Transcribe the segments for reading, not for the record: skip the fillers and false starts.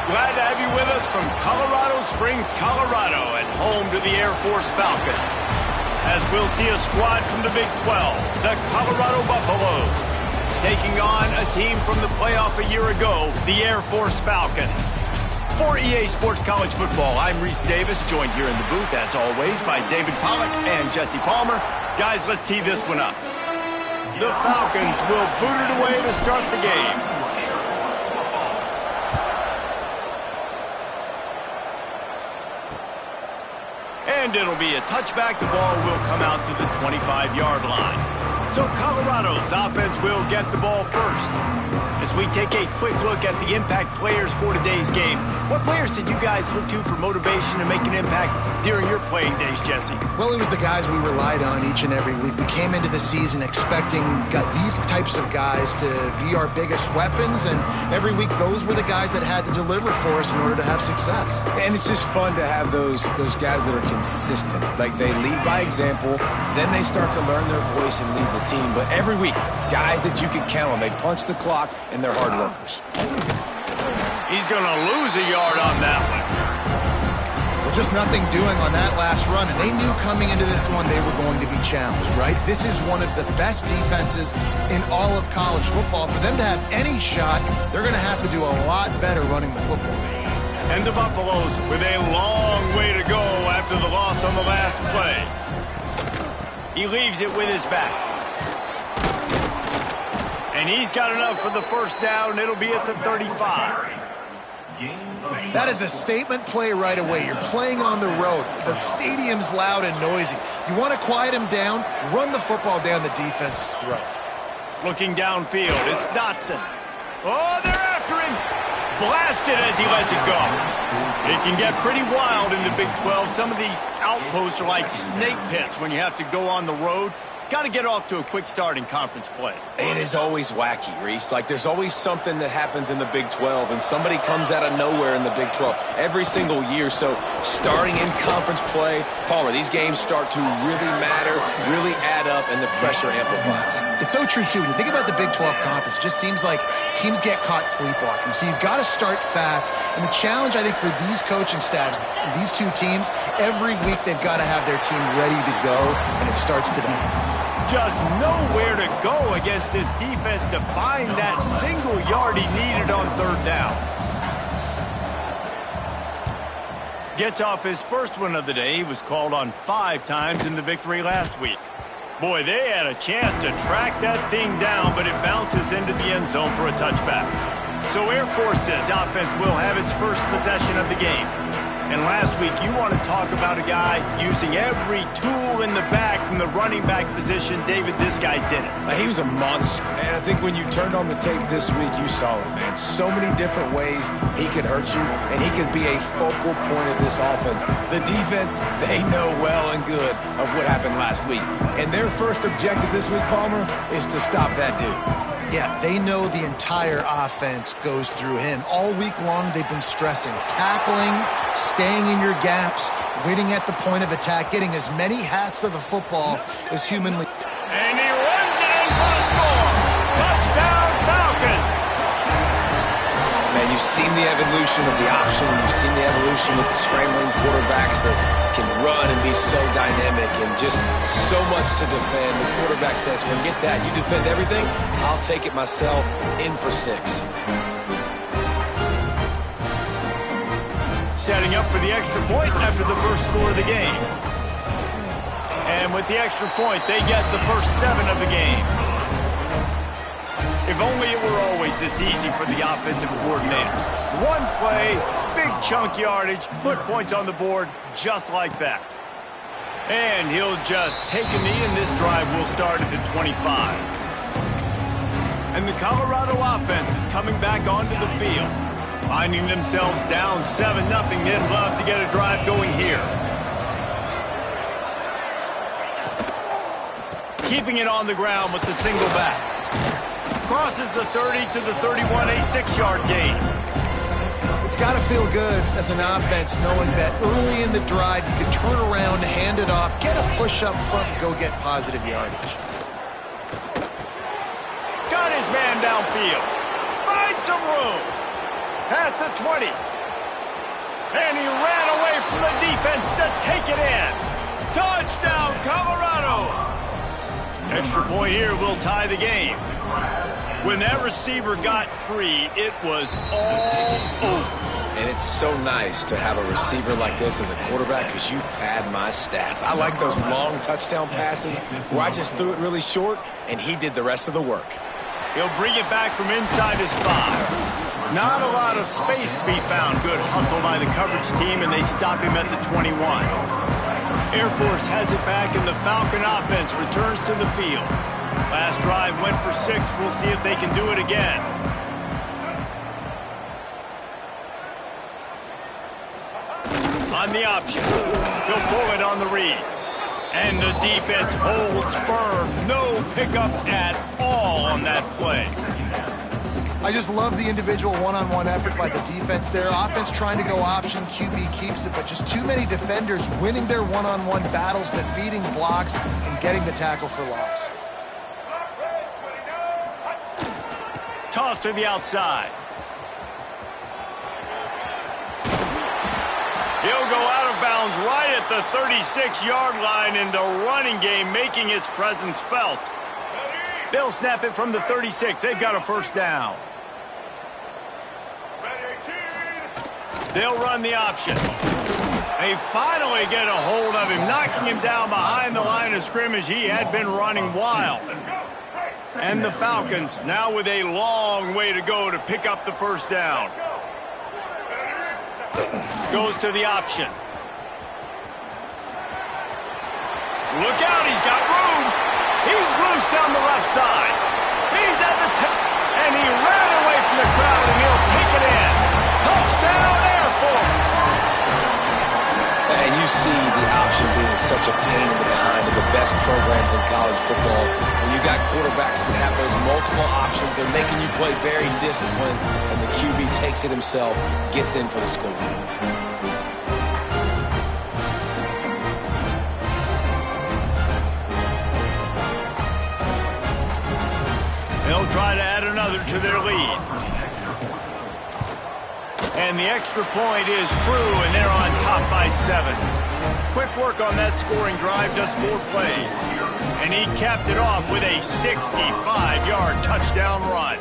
Glad to have you with us from Colorado Springs, Colorado, and home to the Air Force Falcons. As we'll see a squad from the Big 12, the Colorado Buffaloes, taking on a team from the playoff a year ago, the Air Force Falcons. For EA Sports College Football, I'm Reese Davis, joined here in the booth, as always, by David Pollack and Jesse Palmer. Guys, let's tee this one up. The Falcons will boot it away to start the game. And it'll be a touchback. The ball will come out to the 25-yard line. So Colorado's offense will get the ball first. As we take a quick look at the impact players for today's game, what players did you guys look to for motivation to make an impact during your playing days, Jesse? Well, it was the guys we relied on each and every week. We came into the season expecting these types of guys to be our biggest weapons, and every week those were the guys that had to deliver for us in order to have success. And it's just fun to have those guys that are consistent. Like, they lead by example, then they start to learn their voice and lead the team. But every week, guys that you can count on, they punch the clock, and they're hard workers. He's going to lose a yard on that one. Well, just nothing doing on that last run, and they knew coming into this one they were going to be challenged, right? This is one of the best defenses in all of college football. For them to have any shot, they're going to have to do a lot better running the football. And the Buffaloes with a long way to go after the loss on the last play. He leaves it with his back. And he's got enough for the first down. It'll be at the 35. That is a statement play right away. You're playing on the road. The stadium's loud and noisy. You want to quiet him down, run the football down the defense's throat. Looking downfield, it's Dotson. Oh, they're after him. Blasted as he lets it go. It can get pretty wild in the Big 12. Some of these outposts are like snake pits when you have to go on the road. Got to get off to a quick start in conference play. It is always wacky, Reese. Like, there's always something that happens in the Big 12, and somebody comes out of nowhere in the Big 12 every single year. So starting in conference play, Palmer, these games start to really matter, really add up, and the pressure amplifies. It's so true, too. When you think about the Big 12 conference, it just seems like teams get caught sleepwalking. So you've got to start fast. And the challenge, I think, for these coaching staffs, these two teams, every week they've got to have their team ready to go, and it starts today. Just nowhere to go against this defense to find that single yard he needed on third down. Gets off his first one of the day. He was called on 5 times in the victory last week. Boy, they had a chance to track that thing down, but it bounces into the end zone for a touchback. So Air Force's offense will have its first possession of the game. And last week, you want to talk about a guy using every tool in the bag from the running back position. David, this guy did it. He was a monster. And I think when you turned on the tape this week, you saw it, man. So many different ways he could hurt you, and he could be a focal point of this offense. The defense, they know well and good of what happened last week. And their first objective this week, Palmer, is to stop that dude. Yeah, they know the entire offense goes through him. All week long, they've been stressing tackling, staying in your gaps, waiting at the point of attack, getting as many hats to the football as humanly. And he runs it in for the score. Touchdown, Falcons. Man, you've seen the evolution of the option. You've seen the evolution with the scrambling quarterbacks that can run and be so dynamic and just so much to defend. The quarterback says, forget that. You defend everything, I'll take it myself. In for 6. Setting up for the extra point after the first score of the game. And with the extra point, they get the first 7 of the game. If only it were always this easy for the offensive coordinators. One play, big chunk yardage, put points on the board just like that. And he'll just take a knee, and this drive will start at the 25. And the Colorado offense is coming back onto the field. Finding themselves down 7-0, they'd love to get a drive going here. Keeping it on the ground with the single back. Crosses the 30 to the 31, a 6-yard gain. It's got to feel good as an offense knowing that early in the drive you can turn around, hand it off, get a push up front, and go get positive yardage. Got his man downfield. Find some room. Past the 20. And he ran away from the defense to take it in. Touchdown, Colorado! Extra point here will tie the game. When that receiver got free, it was all over. And it's so nice to have a receiver like this as a quarterback because you pad my stats. I like those long touchdown passes where I just threw it really short and he did the rest of the work. He'll bring it back from inside his 5. Not a lot of space to be found. Good hustle by the coverage team, and they stop him at the 21. Air Force has it back, and the Falcon offense returns to the field. Last drive went for 6. We'll see if they can do it again. On the option. He'll pull it on the read. And the defense holds firm. No pickup at all on that play. I just love the individual one-on-one effort by the defense there. Offense trying to go option, QB keeps it, but just too many defenders winning their one-on-one battles, defeating blocks, and getting the tackle for loss. Toss to the outside. He'll go out of bounds right at the 36-yard line in the running game, making its presence felt. They'll snap it from the 36. They've got a first down. They'll run the option. They finally get a hold of him, knocking him down behind the line of scrimmage. He had been running wild. And the Falcons now with a long way to go to pick up the first down. Goes to the option. Look out, he's got room. He's loose down the left side. He's at the tip, and he ran away from the crowd, and he'll take it in. Touchdown, Air Force. And you see the option being such a pain in the behind of the best programs in college football. When you got quarterbacks that have those multiple options, they're making you play very disciplined, and the QB takes it himself, gets in for the score. They'll try to add another to their lead. And the extra point is true, and they're on top by 7. Quick work on that scoring drive, just 4 plays. And he capped it off with a 65-yard touchdown run.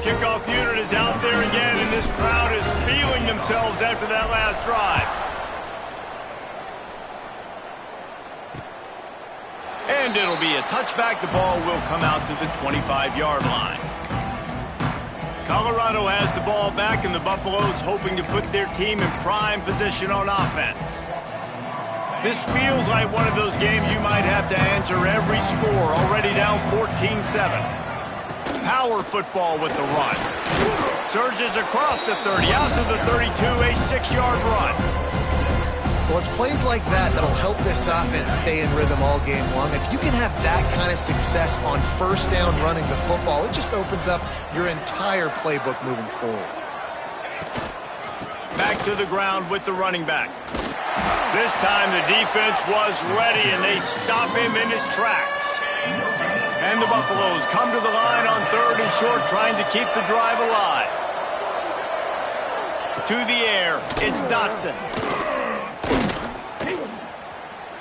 Kickoff unit is out there again, and this crowd is feeling themselves after that last drive. And it'll be a touchback. The ball will come out to the 25-yard line. Colorado has the ball back, and the Buffaloes hoping to put their team in prime position on offense. This feels like one of those games you might have to answer every score, already down 14-7. Power football with the run. Surges across the 30, out to the 32, a 6-yard run. Well, it's plays like that that'll help this offense stay in rhythm all game long. If you can have that kind of success on first down running the football, it just opens up your entire playbook moving forward. Back to the ground with the running back. This time the defense was ready, and they stop him in his tracks. And the Buffaloes come to the line on 3rd and short, trying to keep the drive alive. To the air, it's Dotson.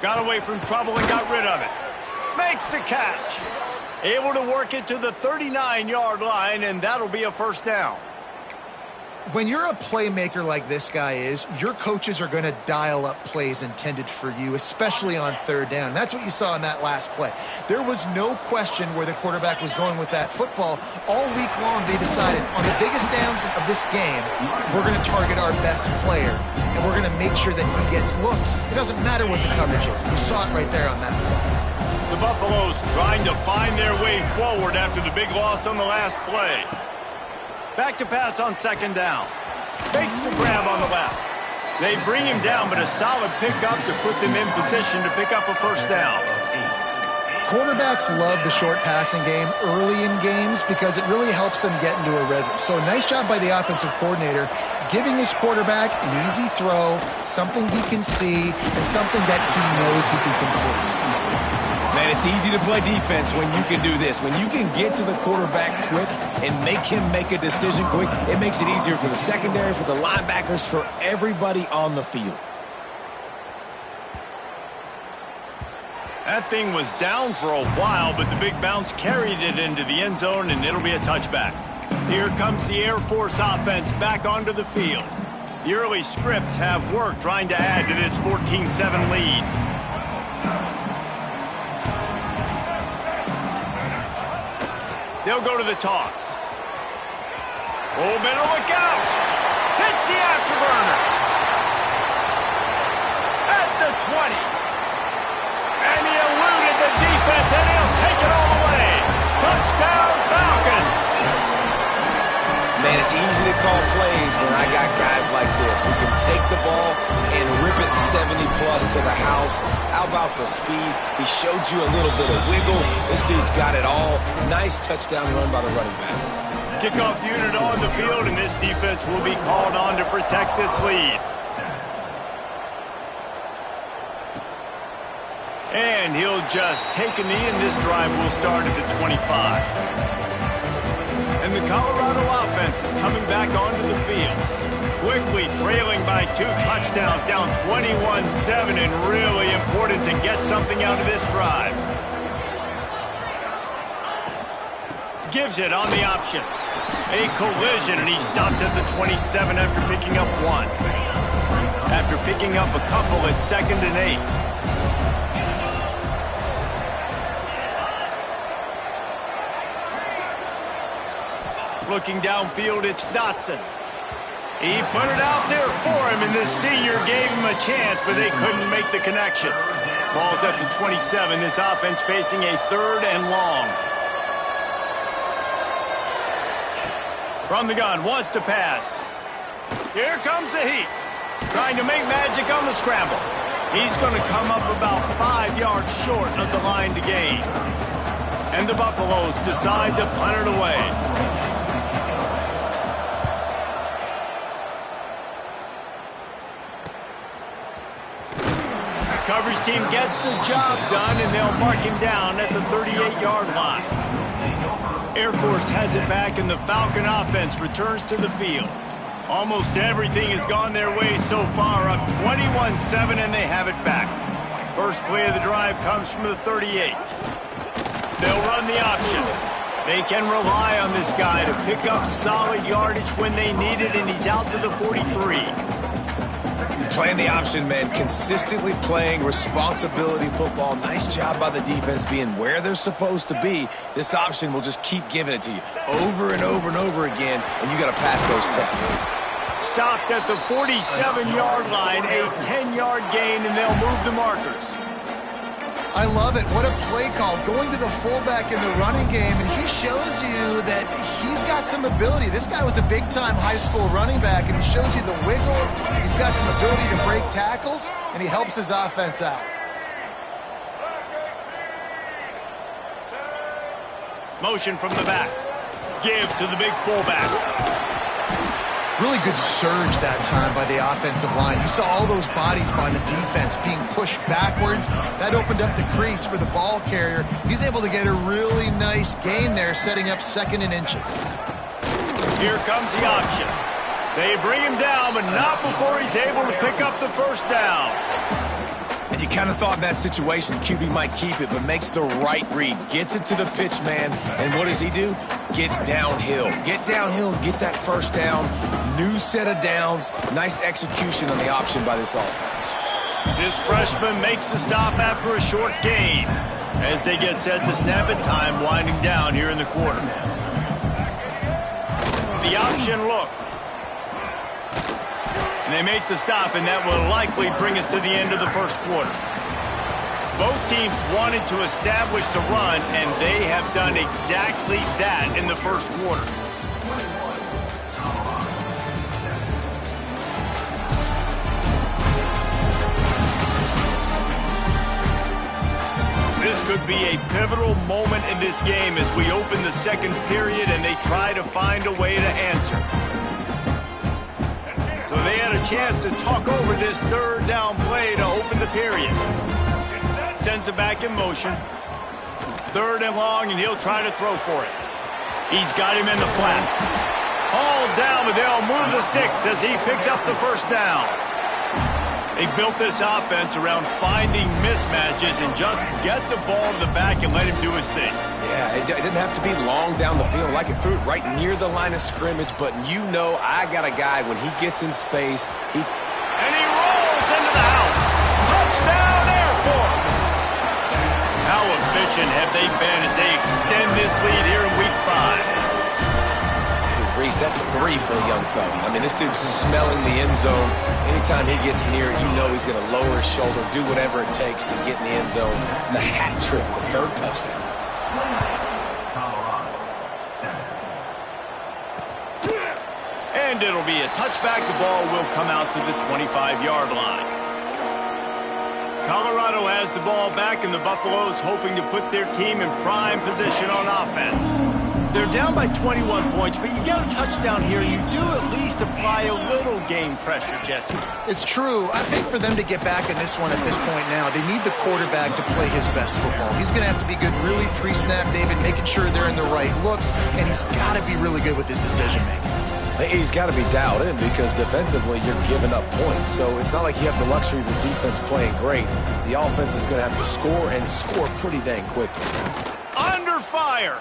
Got away from trouble and got rid of it. Makes the catch. Able to work it to the 39-yard line, and that'll be a first down. When you're a playmaker like this guy is, your coaches are going to dial up plays intended for you, especially on 3rd down. That's what you saw in that last play. There was no question where the quarterback was going with that football. All week long, they decided on the biggest downs of this game, we're going to target our best player, and we're going to make sure that he gets looks. It doesn't matter what the coverage is. You saw it right there on that play. The Buffaloes trying to find their way forward after the big loss on the last play. Back to pass on 2nd down. Fakes the grab on the left. They bring him down, but a solid pickup to put them in position to pick up a first down. Quarterbacks love the short passing game early in games because it really helps them get into a rhythm. So nice job by the offensive coordinator giving his quarterback an easy throw, something he can see, and something that he knows he can complete. Man, It's easy to play defense when you can do this. When you can get to the quarterback quick and make him make a decision quick, it makes it easier for the secondary, for the linebackers, for everybody on the field. That thing was down for a while, but the big bounce carried it into the end zone, and it'll be a touchback. Here comes the Air Force offense back onto the field. The early scripts have worked trying to add to this 14-7 lead. They'll go to the toss. Oh, better look out! Hits the afterburners! At the 20. And he eluded the defense, and he'll take it all the way. Touchdown, Falcons! Man, it's easy to call plays when I got guys like this who can take the ball and rip it 70-plus to the house. How about the speed? He showed you a little bit of wiggle. This dude's got it all. Nice touchdown run by the running back. Kickoff unit on the field, and this defense will be called on to protect this lead. And he'll just take a knee, and this drive will start at the 25. And the Colorado offense is coming back onto the field. Quickly trailing by 2 touchdowns, down 21-7, and really important to get something out of this drive. Gives it on the option. A collision, and he stopped at the 27 after picking up 1. After picking up a couple at 2nd and 8. Looking downfield, it's Dotson. He put it out there for him, and this senior gave him a chance, but they couldn't make the connection. Ball's at the 27. This offense facing a 3rd and long. From the gun, wants to pass. Here comes the heat. Trying to make magic on the scramble. He's going to come up about 5 yards short of the line to gain. And the Buffaloes decide to punt it away. Coverage team gets the job done, and they'll mark him down at the 38-yard line. Air Force has it back, and the Falcon offense returns to the field. Almost everything has gone their way so far, up 21-7, and they have it back. First play of the drive comes from the 38. They'll run the option. They can rely on this guy to pick up solid yardage when they need it, and he's out to the 43. Playing the option, man. Consistently playing responsibility football. Nice job by the defense being where they're supposed to be. This option will just keep giving it to you over and over and over again, and you got to pass those tests. Stopped at the 47-yard line, a 10-yard gain, and they'll move the markers. I love it. What a play call. Going to the fullback in the running game, and he shows you that he's got some ability. This guy was a big-time high school running back, and he shows you the wiggle. He's got some ability to break tackles, and he helps his offense out. Motion from the back. Give to the big fullback. Really good surge that time by the offensive line. You saw all those bodies by the defense being pushed backwards. That opened up the crease for the ball carrier. He's able to get a really nice gain there, setting up 2nd and inches. Here comes the option. They bring him down, but not before he's able to pick up the first down. And you kind of thought in that situation QB might keep it, but makes the right read. Gets it to the pitch man, and what does he do? Gets downhill. Get downhill and get that first down. New set of downs. Nice execution on the option by this offense. This freshman makes the stop after a short gain as they get set to snap it, time winding down here in the quarter. The option look. And they make the stop, and that will likely bring us to the end of the first quarter. Both teams wanted to establish the run, and they have done exactly that in the first quarter. This could be a pivotal moment in this game as we open the second period and they try to find a way to answer. So they had a chance to talk over this 3rd down play to open the period. Sends it back in motion. 3rd and long, and he'll try to throw for it. He's got him in the flat. All down, but they'll move the sticks as he picks up the 1st down. They built this offense around finding mismatches and just get the ball to the back and let him do his thing. Yeah, it didn't have to be long down the field. Like it threw it right near the line of scrimmage, but you know I got a guy when he gets in space. And he rolls into the house. Touchdown, Air Force. How efficient have they been as they extend this lead here in Week 5? Reese, that's 3 for the young fella. I mean, this dude's smelling the end zone. Anytime he gets near it, you know he's going to lower his shoulder, do whatever it takes to get in the end zone. The hat trick, the 3rd touchdown. And it'll be a touchback. The ball will come out to the 25-yard line. Colorado has the ball back, and the Buffaloes hoping to put their team in prime position on offense. They're down by 21 points, but you get a touchdown here, and you do at least apply a little game pressure, Jesse. It's true. I think for them to get back in this one at this point now, they need the quarterback to play his best football. He's going to have to be good really pre-snap, David, making sure they're in the right looks, and he's got to be really good with his decision-making. He's got to be dialed in because defensively you're giving up points. So it's not like you have the luxury of the defense playing great. The offense is going to have to score and score pretty dang quickly. Under fire.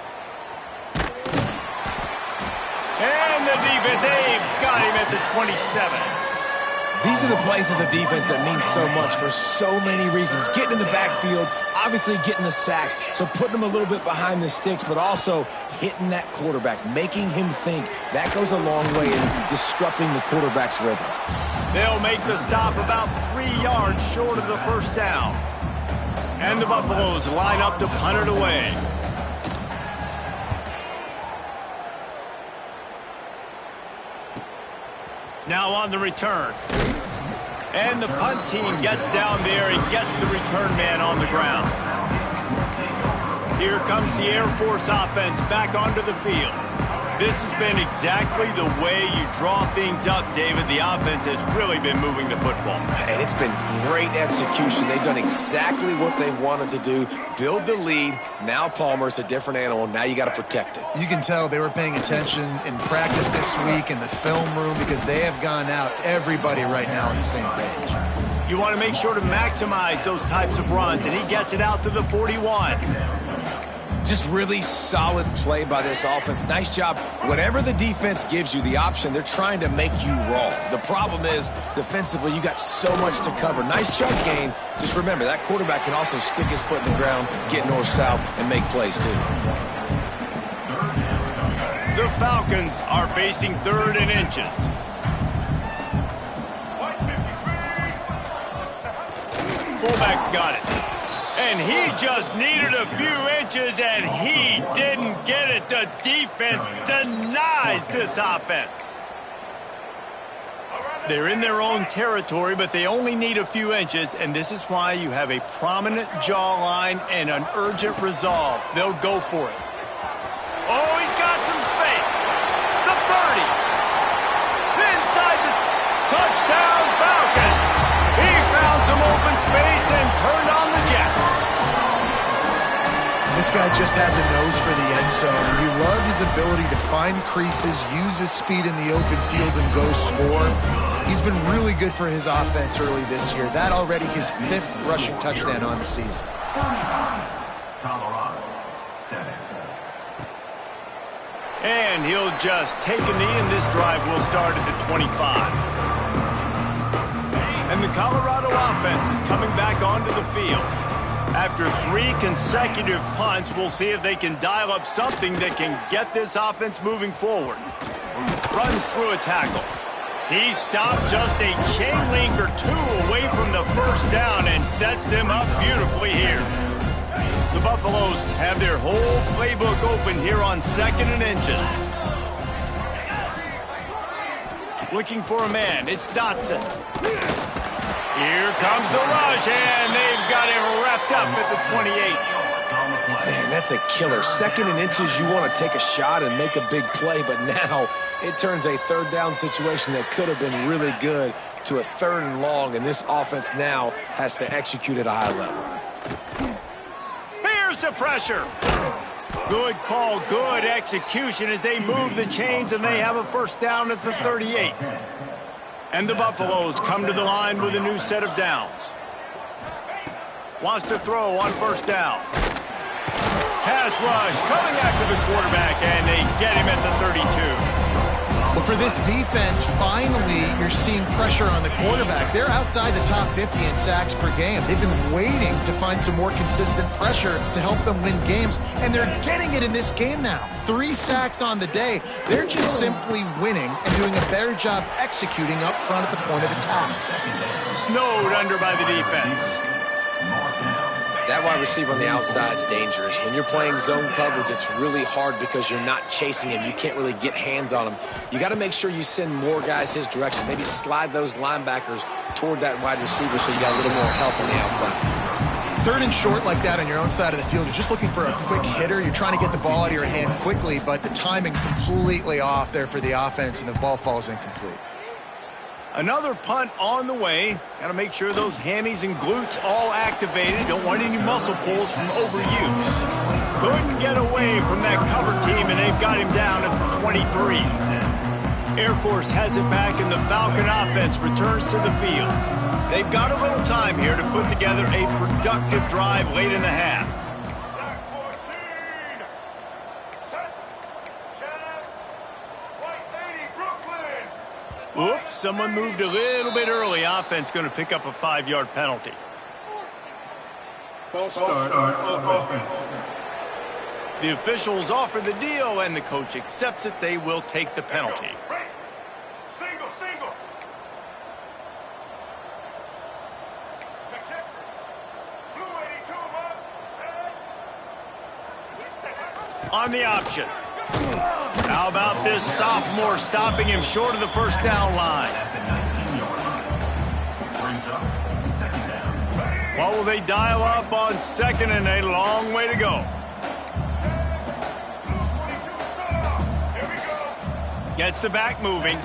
And the defense, they've got him at the 27. These are the plays as a defense that mean so much for so many reasons. Getting in the backfield, obviously getting the sack, so putting him a little bit behind the sticks, but also hitting that quarterback, making him think. That goes a long way in disrupting the quarterback's rhythm. They'll make the stop about 3 yards short of the 1st down. And the Buffaloes line up to punt it away. Now on the return. And the punt team gets down there and gets the return man on the ground. Here comes the Air Force offense back onto the field. This has been exactly the way you draw things up, David. The offense has really been moving the football. And it's been great execution. They've done exactly what they've wanted to do. Build the lead. Now Palmer's a different animal. Now you got to protect it. You can tell they were paying attention in practice this week in the film room because they have gone out, everybody right now on the same page. You want to make sure to maximize those types of runs, and he gets it out to the 41. Just really solid play by this offense. Nice job. Whatever the defense gives you, the option, they're trying to make you roll. The problem is, defensively, you got so much to cover. Nice chunk gain. Just remember, that quarterback can also stick his foot in the ground, get north-south, and make plays, too. The Falcons are facing 3rd and inches. Fullback's got it. And he just needed a few inches, and he didn't get it. The defense denies this offense. They're in their own territory, but they only need a few inches, and this is why you have a prominent jawline and an urgent resolve. They'll go for it. Oh, he's got some space. The 30. Inside the touchdown Falcons. He found some open space and turned on the Jets. This guy just has a nose for the end zone. You love his ability to find creases, use his speed in the open field, and go score. He's been really good for his offense early this year. That already his 5th rushing touchdown on the season. Colorado, 7. And he'll just take a knee, and this drive will start at the 25. And the Colorado offense is coming back onto the field. After 3 consecutive punts, we'll see if they can dial up something that can get this offense moving forward. Runs through a tackle. He stopped just a chain link or 2 away from the 1st down and sets them up beautifully here. The Buffaloes have their whole playbook open here on 2nd and inches. Looking for a man. It's Dotson. Here comes the rush, and they've got him wrapped up at the 28. Man, that's a killer. 2nd and inches, you want to take a shot and make a big play, but now it turns a 3rd down situation that could have been really good to a 3rd and long, and this offense now has to execute at a high level. Here's Here's the pressure. Good call, good execution as they move the chains, and they have a first down at the 38. And the Buffaloes come to the line with a new set of downs. Wants to throw on first down. Pass rush coming after the quarterback, and they get him at the 32. Well, for this defense, finally, you're seeing pressure on the quarterback. They're outside the top 50 in sacks per game. They've been waiting to find some more consistent pressure to help them win games, and they're getting it in this game now. 3 sacks on the day. They're just simply winning and doing a better job executing up front at the point of attack. Snowed under by the defense. That wide receiver on the outside is dangerous. When you're playing zone coverage, it's really hard because you're not chasing him. You can't really get hands on him. You got to make sure you send more guys his direction. Maybe slide those linebackers toward that wide receiver so you got a little more help on the outside. 3rd and short like that on your own side of the field, you're just looking for a quick hitter. You're trying to get the ball out of your hand quickly, but the timing completely off there for the offense, and the ball falls incomplete. Another punt on the way. Got to make sure those hammies and glutes all activated. Don't want any muscle pulls from overuse. Couldn't get away from that cover team, and they've got him down at the 23. Air Force has it back, and the Falcon offense returns to the field. They've got a little time here to put together a productive drive late in the half. Oops, someone moved a little bit early. Offense going to pick up a 5-yard penalty. False start on offense. The officials offer the deal, and the coach accepts it. They will take the penalty. Single. Blue 82 On the option. How about this sophomore stopping him short of the first down line? What will they dial up on 2nd and a long way to go? Gets the back moving.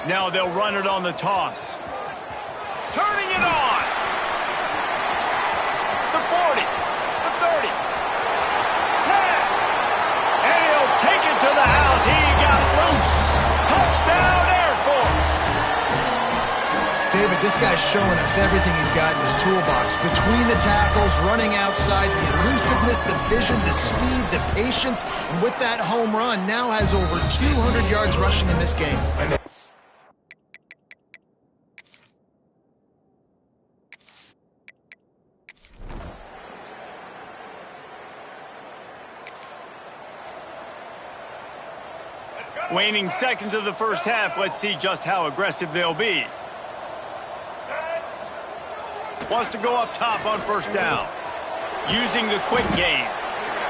Now they'll run it on the toss. Turning it on. The 40, the 30, 10. And he'll take it to the house. He got loose. Touchdown, Air Force. David, this guy's showing us everything he's got in his toolbox. Between the tackles, running outside, the elusiveness, the vision, the speed, the patience, and with that home run, now has over 200 yards rushing in this game. Waning seconds of the first half. Let's see just how aggressive they'll be. Wants to go up top on first down. Using the quick game.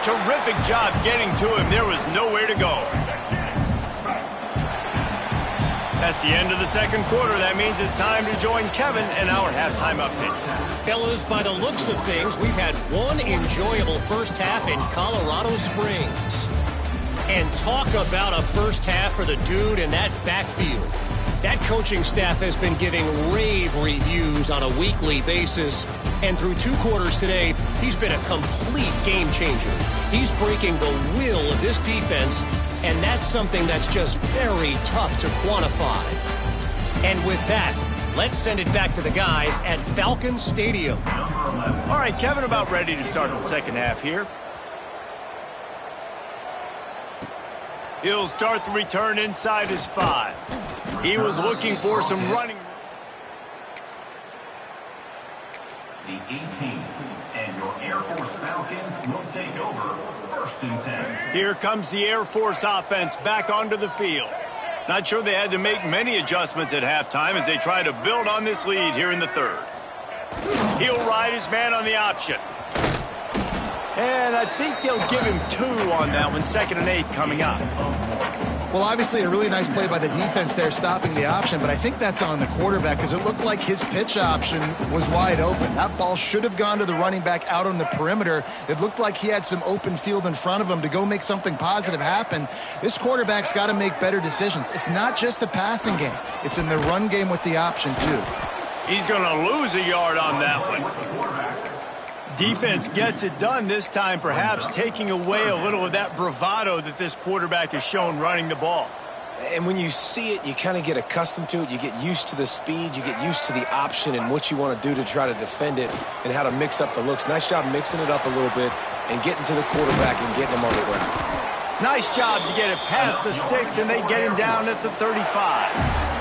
Terrific job getting to him. There was nowhere to go. That's the end of the second quarter. That means it's time to join Kevin in our halftime update. Fellas, by the looks of things, we've had one enjoyable first half in Colorado Springs. And talk about a first half for the dude in that backfield. That coaching staff has been giving rave reviews on a weekly basis. And through 2 quarters today, he's been a complete game changer. He's breaking the will of this defense, and that's something that's just very tough to quantify. And with that, let's send it back to the guys at Falcon Stadium. All right, Kevin, about ready to start the second half here. He'll start the return inside his 5. He was looking for some running. The 18 and your Air Force Falcons will take over 1st and 10. Here comes the Air Force offense back onto the field. Not sure they had to make many adjustments at halftime as they try to build on this lead here in the 3rd. He'll ride his man on the option. And I think they'll give him 2 on that one. 2nd and 8 coming up. Well, obviously a really nice play by the defense there stopping the option, but I think that's on the quarterback because it looked like his pitch option was wide open. That ball should have gone to the running back out on the perimeter. It looked like he had some open field in front of him to go make something positive happen. This quarterback's got to make better decisions. It's not just the passing game. It's in the run game with the option, too. He's going to lose a yard on that one. Defense gets it done this time, perhaps taking away a little of that bravado that this quarterback has shown running the ball. And when you see it, you kind of get accustomed to it. You get used to the speed. You get used to the option and what you want to do to try to defend it and how to mix up the looks. Nice job mixing it up a little bit and getting to the quarterback and getting him on the ground. Nice job to get it past the sticks, and they get him down at the 35.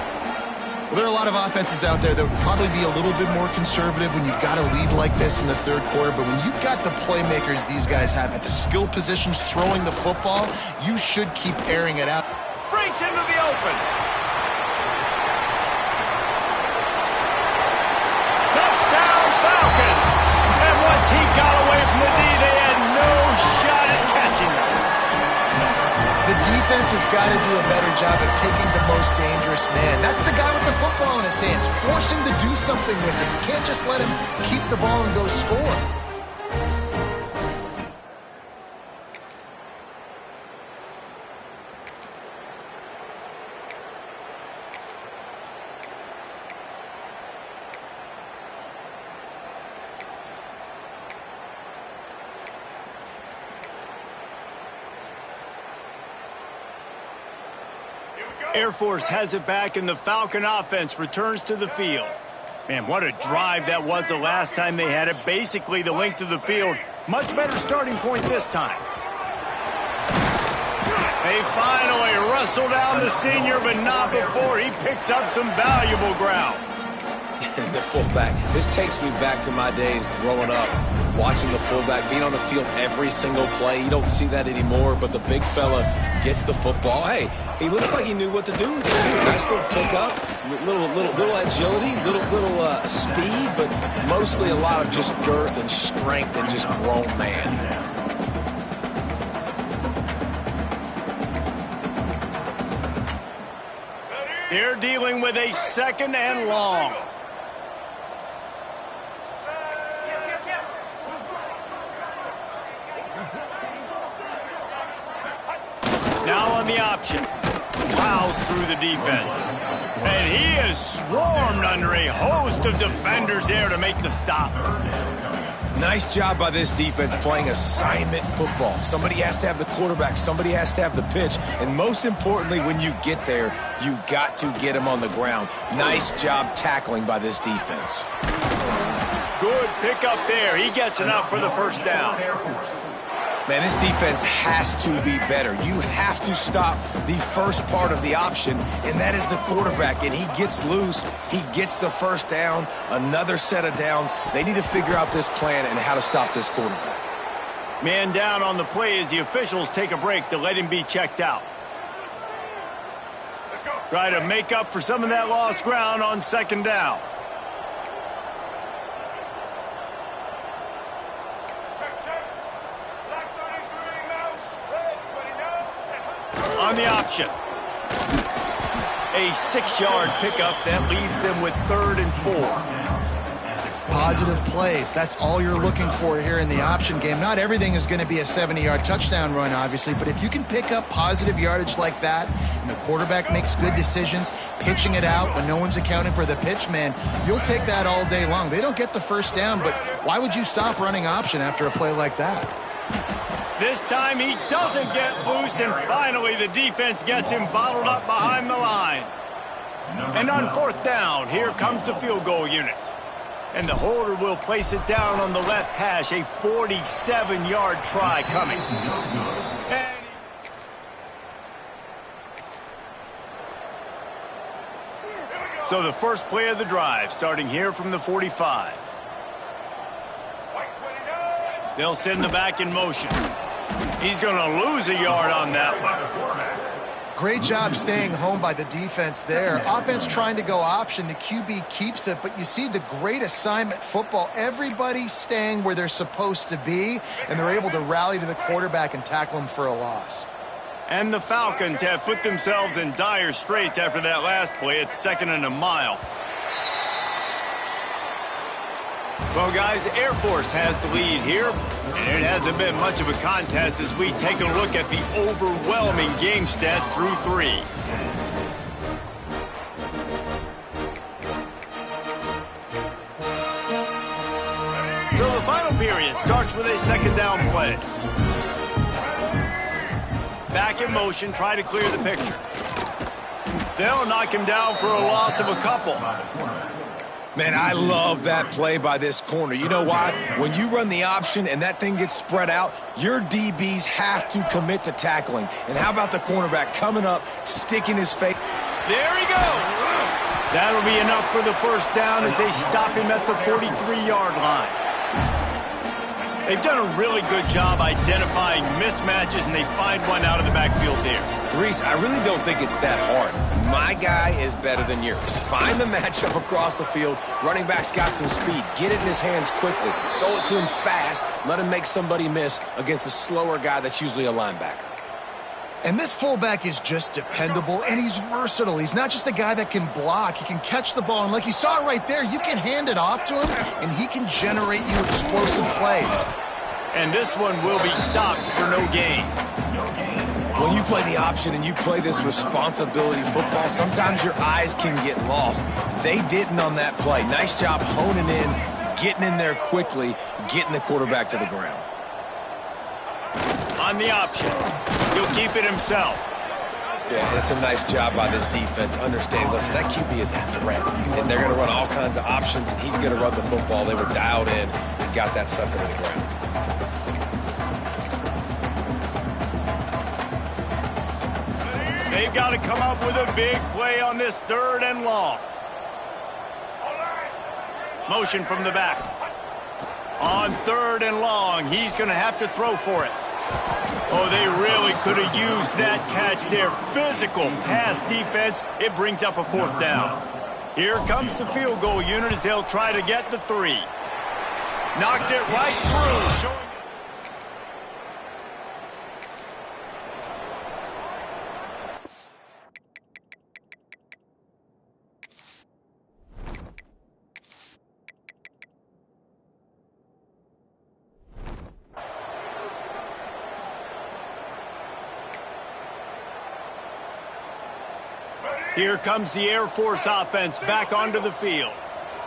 Well, there are a lot of offenses out there that would probably be a little bit more conservative when you've got a lead like this in the third quarter, but when you've got the playmakers these guys have at the skill positions throwing the football, you should keep airing it out. Breaks into the open. Touchdown Falcons! And once he got away from the D, they had no shot at catching him. The defense has got to do a better job of taking the most dangerous man. That's the guy with the football in his hands. Force him to do something with it. You can't just let him keep the ball and go score. Air Force has it back, and the Falcon offense returns to the field. Man, what a drive that was the last time they had it. Basically the length of the field. Much better starting point this time. They finally wrestle down the senior, but not before he picks up some valuable ground. The fullback. This takes me back to my days growing up, watching the fullback being on the field every single play. You don't see that anymore, but the big fella gets the football. Hey, he looks like he knew what to do. Nice little pickup, little agility, little speed, but mostly a lot of just girth and strength and just grown man. They're dealing with a second and long. Now on the option. Plows through the defense. And he is swarmed under a host of defenders there to make the stop. Nice job by this defense playing assignment football. Somebody has to have the quarterback. Somebody has to have the pitch. And most importantly, when you get there, you got to get him on the ground. Nice job tackling by this defense. Good pickup there. He gets enough for the first down. Man, this defense has to be better. You have to stop the first part of the option, and that is the quarterback. And he gets loose. He gets the first down, another set of downs. They need to figure out this plan and how to stop this quarterback. Man down on the play as the officials take a break to let him be checked out. Try to make up for some of that lost ground on second down. On the option. A 6-yard pickup that leaves them with 3rd and 4. Positive plays. That's all you're looking for here in the option game. Not everything is going to be a 70-yard touchdown run, obviously, but if you can pick up positive yardage like that and the quarterback makes good decisions, pitching it out when no one's accounting for the pitch, man, you'll take that all day long. They don't get the first down, but why would you stop running option after a play like that? This time he doesn't get loose, and finally the defense gets him bottled up behind the line. And on 4th down, here comes the field goal unit. And the holder will place it down on the left hash, a 47-yard try coming. And so the first play of the drive, starting here from the 45. They'll send the back in motion. He's going to lose a yard on that one. Great job staying home by the defense there. Offense trying to go option. The QB keeps it, but you see the great assignment football. Everybody's staying where they're supposed to be, and they're able to rally to the quarterback and tackle him for a loss. And the Falcons have put themselves in dire straits after that last play. It's 2nd and a mile. Well, guys, Air Force has the lead here, and it hasn't been much of a contest as we take a look at the overwhelming game stats through 3. So the final period it starts with a second down play. Back in motion, try to clear the picture. They'll knock him down for a loss of a couple. Man, I love that play by this corner. You know why? When you run the option and that thing gets spread out, your DBs have to commit to tackling. And how about the cornerback coming up, sticking his face? There he goes. That'll be enough for the first down as they stop him at the 43-yard line. They've done a really good job identifying mismatches, and they find one out of the backfield there. Reese, I really don't think it's that hard. My guy is better than yours. Find the matchup across the field. Running back's got some speed. Get it in his hands quickly. Throw it to him fast. Let him make somebody miss against a slower guy that's usually a linebacker. And this fullback is just dependable, and he's versatile. He's not just a guy that can block. He can catch the ball, and like you saw right there, you can hand it off to him, and he can generate you explosive plays. And this one will be stopped for no gain. When you play the option and you play this responsibility football, sometimes your eyes can get lost. They didn't on that play. Nice job honing in, getting in there quickly, getting the quarterback to the ground. On the option, he'll keep it himself. Yeah, that's a nice job by this defense. Understand, listen, that QB is a threat, and they're going to run all kinds of options, and he's going to run the football. They were dialed in and got that sucker to the ground. They've got to come up with a big play on this third and long. Motion from the back. On third and long, he's going to have to throw for it. Oh, they really could have used that catch there. Physical pass defense. It brings up a fourth down. Here comes the field goal unit as they'll try to get the 3. Knocked it right through. Here comes the Air Force offense back onto the field.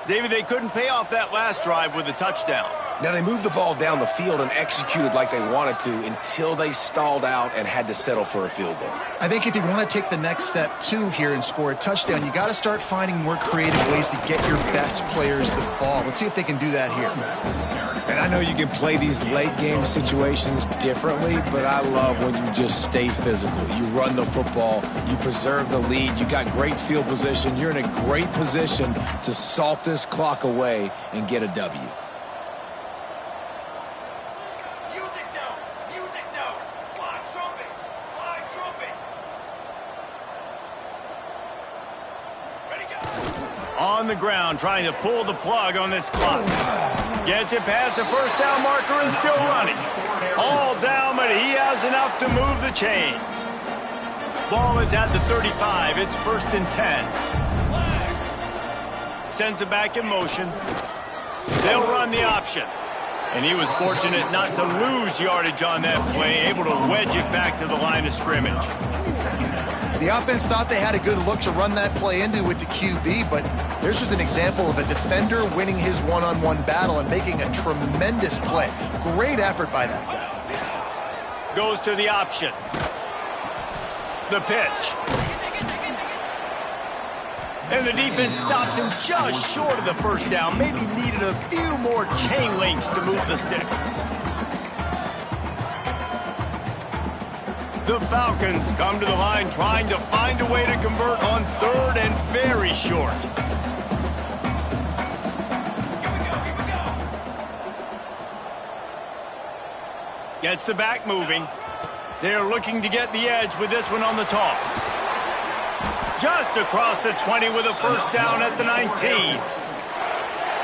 David, they couldn't pay off that last drive with a touchdown. Now, they moved the ball down the field and executed like they wanted to until they stalled out and had to settle for a field goal. I think if you want to take the next step, too, here and score a touchdown, you got to start finding more creative ways to get your best players the ball. Let's see if they can do that here. And I know you can play these late-game situations differently, but I love when you just stay physical. You run the football, you preserve the lead, you got great field position, you're in a great position to salt this clock away and get a W. On the ground, trying to pull the plug on this clock. Gets it past the first down marker and still running. All down, but he has enough to move the chains. Ball is at the 35. It's 1st and 10. Sends it back in motion. They'll run the option. And he was fortunate not to lose yardage on that play, able to wedge it back to the line of scrimmage. The offense thought they had a good look to run that play into with the QB, but there's just an example of a defender winning his one-on-one battle and making a tremendous play. Great effort by that guy. Goes to the option. The pitch. And the defense stops him just short of the first down. Maybe needed a few more chain links to move the sticks. The Falcons come to the line trying to find a way to convert on 3rd and very short. Gets the back moving. They're looking to get the edge with this one on the toss. Just across the 20 with a first down at the 19.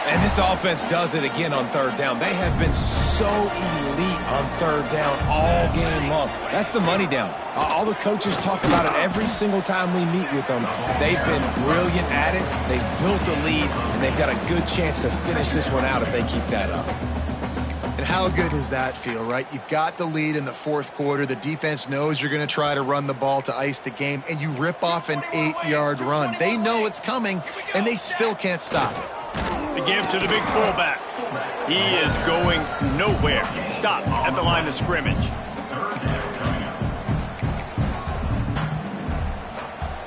And this offense does it again on 3rd down. They have been so elite on 3rd down all game long. That's the money down. All the coaches talk about it every single time we meet with them. They've been brilliant at it. They've built the lead, and they've got a good chance to finish this one out if they keep that up. And how good does that feel, right? You've got the lead in the 4th quarter. The defense knows you're going to try to run the ball to ice the game, and you rip off an 8-yard run. They know it's coming, and they still can't stop it. The give to the big fullback. He is going nowhere. Stop at the line of scrimmage.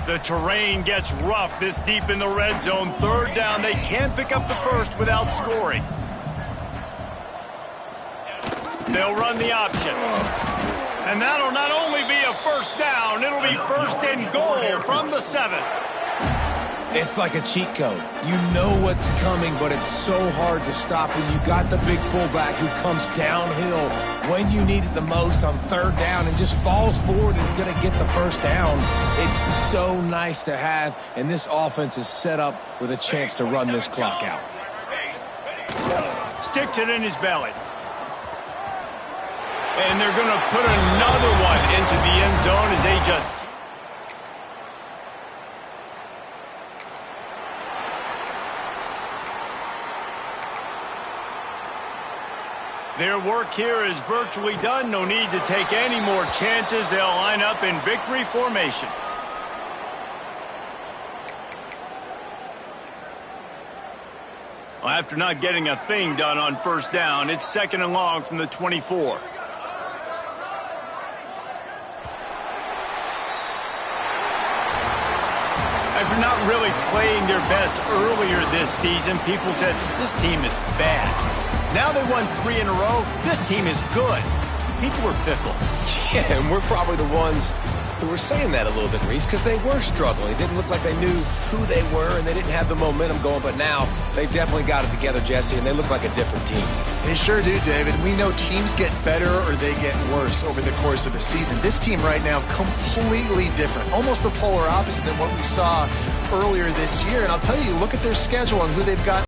The terrain gets rough this deep in the red zone. Third down, they can't pick up the first without scoring. They'll run the option. And that'll not only be a first down, it'll be first and goal from the 7. It's like a cheat code. You know what's coming, but it's so hard to stop when you got the big fullback who comes downhill when you need it the most on third down and just falls forward and is going to get the first down. It's so nice to have, and this offense is set up with a chance to run this clock out. Sticks it in his belly. And they're going to put another one into the end zone as they just... Their work here is virtually done. No need to take any more chances. They'll line up in victory formation. Well, after not getting a thing done on first down, it's 2nd and long from the 24. After not really playing their best earlier this season, people said, this team is bad. Now they won 3 in a row. This team is good. People were fickle. Yeah, and we're probably the ones who were saying that a little bit, Reese, because they were struggling. It didn't look like they knew who they were, and they didn't have the momentum going. But now they've definitely got it together, Jesse, and they look like a different team. They sure do, David. We know teams get better or they get worse over the course of a season. This team right now, completely different. Almost the polar opposite than what we saw earlier this year. And I'll tell you, look at their schedule and who they've got